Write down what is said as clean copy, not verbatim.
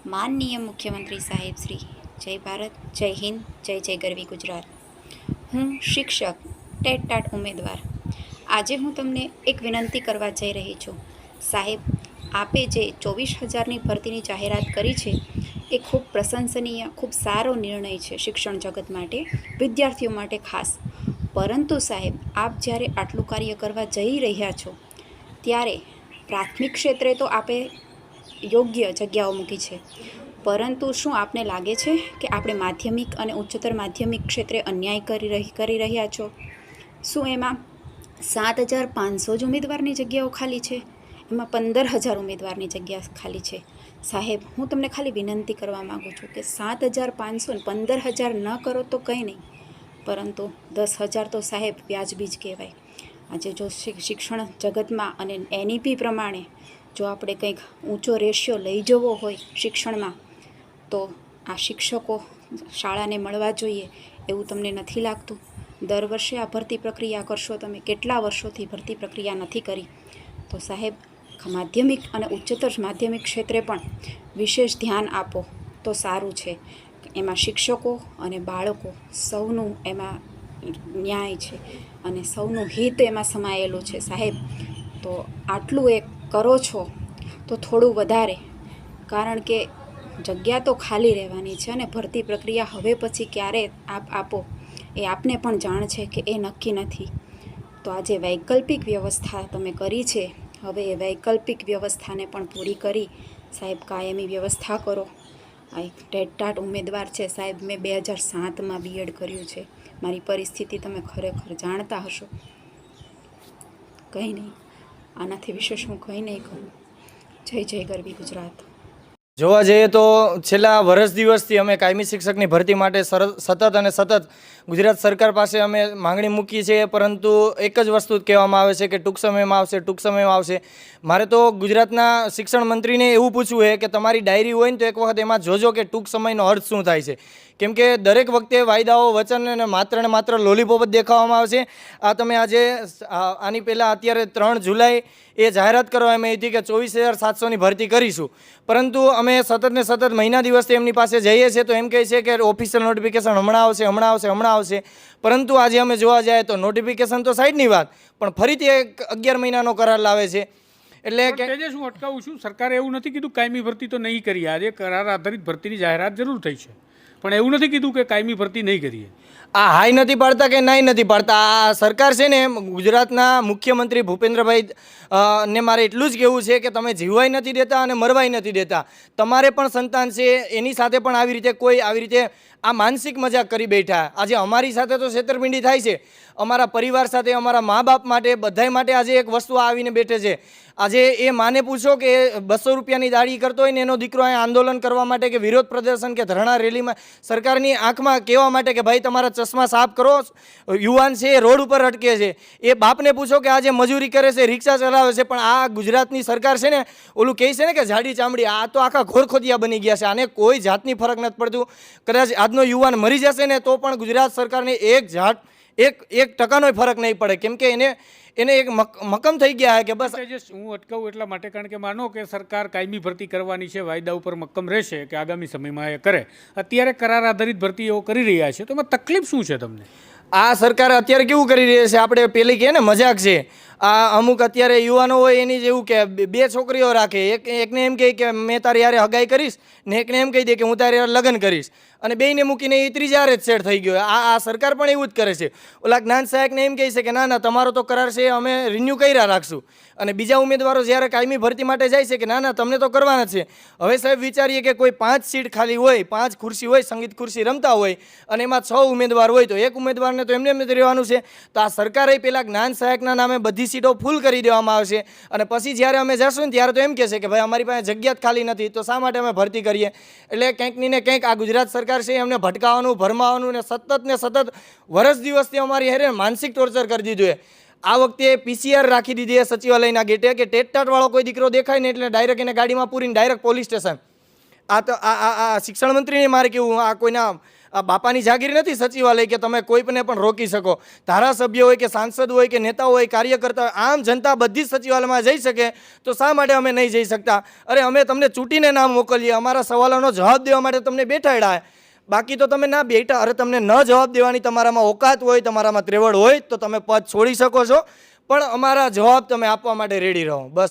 માનનીય મુખ્યમંત્રી સાહેબ શ્રી, જય ભારત, જય હિન્દ, જય જય ગરવી ગુજરાત. હું શિક્ષક ટેટ ઉમેદવાર. આજે હું તમને એક વિનંતી કરવા જઈ રહી છું. સાહેબ, આપે જે 24,000ની ભરતીની જાહેરાત કરી છે એ ખૂબ પ્રશંસનીય, ખૂબ સારો નિર્ણય છે શિક્ષણ જગત માટે, વિદ્યાર્થીઓ માટે ખાસ. પરંતુ સાહેબ, આપ જ્યારે આટલું કાર્ય કરવા જઈ રહ્યા છો ત્યારે પ્રાથમિક ક્ષેત્રે તો આપે યોગ્ય જગ્યાઓ મૂકી છે, પરંતુ શું આપને લાગે છે કે આપણે માધ્યમિક અને ઉચ્ચતર માધ્યમિક ક્ષેત્રે અન્યાય કરી રહ્યા છો? શું એમાં 7,500 જ ઉમેદવારની જગ્યાઓ ખાલી છે? એમાં 15,000 ઉમેદવારની જગ્યા ખાલી છે. સાહેબ, હું તમને ખાલી વિનંતી કરવા માગું છું કે 7,500 ને 15,000 ન કરો તો કંઈ નહીં, પરંતુ 10,000 તો સાહેબ વ્યાજબી જ કહેવાય. આજે જો શિક્ષણ જગતમાં અને NEP પ્રમાણે જો આપણે કંઈક ઊંચો રેશિયો લઈ જવો હોય શિક્ષણમાં, તો આ શિક્ષકો શાળાને મળવા જોઈએ એવું તમને નથી લાગતું? દર વર્ષે આ ભરતી પ્રક્રિયા કરશો તમે, કેટલા વર્ષોથી ભરતી પ્રક્રિયા નથી કરી? તો સાહેબ, માધ્યમિક અને ઉચ્ચતર માધ્યમિક ક્ષેત્રે પણ વિશેષ ધ્યાન આપો તો સારું છે. એમાં શિક્ષકો અને બાળકો સૌનું એમાં ન્યાય છે અને સૌનું હિત એમાં સમાયેલું છે. સાહેબ, તો આટલું એક કરો છો તો થોડું વધારે, કારણ કે જગ્યા તો ખાલી રહેવાની છે અને ભરતી પ્રક્રિયા હવે પછી ક્યારે આપ આપો એ આપને પણ જાણ છે કે એ નક્કી નથી. તો આજે વૈકલ્પિક વ્યવસ્થા તમે કરી છે, હવે એ વૈકલ્પિક વ્યવસ્થાને પણ પૂરી કરી સાહેબ કાયમી વ્યવસ્થા કરો. આ એક ટેટ ઉમેદવાર છે સાહેબ, મેં 2007માં BEd કર્યું છે. મારી પરિસ્થિતિ તમે ખરેખર જાણતા હશો. કંઈ નહીં, આનાથી વિશેષ હું કંઈ નહીં કહું. જય જય ગરવી ગુજરાત. જોવા જઈએ તો છેલ્લા વર્ષ દિવસથી અમે કાયમી શિક્ષકની ભરતી માટે સતત ગુજરાત સરકાર પાસે અમે માંગણી મૂકી છે, પરંતુ એક જ વસ્તુ કહેવામાં આવે છે કે ટૂંક સમયમાં આવશે, ટૂંક સમયમાં આવશે. મારે તો ગુજરાતના શિક્ષણ મંત્રીને એવું પૂછવું છે કે તમારી ડાયરી હોય ને તો એક વખત એમાં જોજો કે ટૂંક સમયનો અર્થ શું થાય છે. કેમ કે દરેક વખતે વાયદાઓ, વચન અને માત્ર લોલીપોપ જ દેખાવામાં આવશે. આ તમે આજે આની પહેલાં અત્યારે 3 જુલાઈ એ જાહેરાત કરવામાં આવી હતી કે 24,700ની ભરતી કરીશું, પરંતુ અમે સતત મહિના દિવસથી એમની પાસે જઈએ છીએ તો એમ કહે છે કે ઓફિશિયલ નોટિફિકેશન હમણાં આવશે. પરંતુ આજે અમે જોવા જઈએ તો નોટિફિકેશન તો સાઈડની વાત, પણ ફરીથી એક 11 મહિનાનો કરાર લાવે છે. એટલે કે તેજસ, હું અટકાવું છું. સરકારે એવું નથી કીધું કાયમી ભરતી તો નહીં કરીએ. આજે કરાર આધારિત ભરતીની જાહેરાત જરૂર થઈ છે, પણ એવું નથી કીધું કે કાયમી ભરતી નહીં કરીએ. આ હાઈ નથી પાડતા કે નાઈ નથી પાડતા. આ સરકાર છે ને, ગુજરાતના મુખ્યમંત્રી ભૂપેન્દ્રભાઈ ને મારે એટલું જ કહેવું છે કે તમે જીવવાય નથી દેતા અને મરવાય નથી દેતા. તમારે પણ સંતાન છે, એની સાથે પણ આવી રીતે આ માનસિક મજાક કરી બેઠા. આજે અમારી સાથે તો છેતરપિંડી થાય છે, અમારા પરિવાર સાથે, અમારા મા બાપ માટે, બધાય માટે આજે એક વસ્તુ આવીને બેઠે છે. આજે એ માને પૂછો કે 200 રૂપિયાની દાડી કરતો હોય ને એનો દીકરો અહીં આંદોલન કરવા માટે કે વિરોધ પ્રદર્શન કે ધરણા રેલીમાં સરકારની આંખમાં કહેવા માટે કે ભાઈ તમારા ચશ્મા સાફ કરો, યુવાન છે એ રોડ ઉપર અટકે છે. એ બાપને પૂછો કે આજે મજૂરી કરે છે, રિક્ષા ચલાવે છે, પણ આ ગુજરાતની સરકાર છે ને, ઓલું કહે છે ને કે જાડી ચામડી, આ તો આખા ઘોરખોદિયા બની ગયા છે. આને કોઈ જાતની ફરક નથી પડતું. કદાચ આજનો યુવાન મરી જશે ને તો પણ ગુજરાત સરકારને એક ટકાનો ફરક નહીં પડે, કેમ કે એને એક મક્કમ થઈ ગયા કે બસ. હું અટકાવું એટલા માટે, કારણ કે માનો કે સરકાર કાયમી ભરતી કરવાની છે, વાયદા ઉપર મક્કમ રહેશે કે આગામી સમયમાં એ કરે. અત્યારે કરાર આધારિત ભરતીઓ કરી રહ્યા છે, તો એમાં તકલીફ શું છે તમને? આ સરકાર અત્યારે કેવું કરી રહી છે, આપણે પેલી કહે ને મજાક છે. આ અમુક અત્યારે યુવાનો હોય એની જેવું કે 2 છોકરીઓ રાખે, એકને એમ કહે કે મેં તારી યારે હગાઈ કરીશ ને એકને એમ કહી દે કે હું તારી યારે લગ્ન કરીશ, અને બેયને મૂકીને એ ત્રીજા હારે જ સેટ થઈ ગયો. આ સરકાર પણ એવું જ કરે છે. ઓલા જ્ઞાન સહાયકને એમ કહે છે કે ના તમારો તો કરાર છે, અમે રિન્યૂ કર્યા રાખશું, અને બીજા ઉમેદવારો જ્યારે કાયમી ભરતી માટે જાય છે કે ના તમને તો કરવાના જ છે. હવે સાહેબ વિચારીએ કે કોઈ 5 સીટ ખાલી હોય, 5 ખુરશી હોય, સંગીત ખુરશી રમતા હોય અને એમાં 6 ઉમેદવાર હોય, તો એક ઉમેદવારને તો એમને જ રહેવાનું છે. તો આ સરકારે પહેલાં જ્ઞાન સહાયકના નામે બધી સીટો ફૂલ કરી દેવામાં આવશે, અને પછી જ્યારે અમે જશું ને ત્યારે તો એમ કહેશે કે ભાઈ અમારી પાસે જગ્યા જ ખાલી નથી, તો શા માટે અમે ભરતી કરીએ? એટલે કંઈક ને કંઈક આ ગુજરાત સરકાર છે એમને ભટકાવવાનું, ભરમાવાનું ને સતત વર્ષ દિવસથી અમારી હેરે માનસિક ટોર્ચર કરી દીધું છે. આ વખતે PCR રાખી દીધી સચિવાલયના ગેટે કે ટેટ વાળો કોઈ દીકરો દેખાય ને એટલે ડાયરેક્ટ એને ગાડીમાં પૂરીને ડાયરેક્ટ પોલીસ સ્ટેશન. આ તો આ શિક્ષણ મંત્રીને મારે કેવું, આ કોઈના આ બાપાની જાગીર નથી સચિવાલય કે તમે કોઈને પણ રોકી શકો. ધારાસભ્ય હોય કે સાંસદ હોય કે નેતા હોય, કાર્યકર્તા હોય, આમ જનતા બધી જ સચિવાલયમાં જઈ શકે તો શા માટે અમે નહીં જઈ શકતા? અરે અમે તમને ચૂંટીને નામ મોકલીએ, અમારા સવાલોનો જવાબ દેવા માટે તમને બેઠાડ્યા, બાકી તો તમે ના બેઠા. અરે તમને ન જવાબ દેવાની તમારામાં ઓકાત હોય, તમારામાં ત્રેવડ હોય તો તમે પદ છોડી શકો છો, પણ અમારા જવાબ તમે આપવા માટે રેડી રહો. બસ.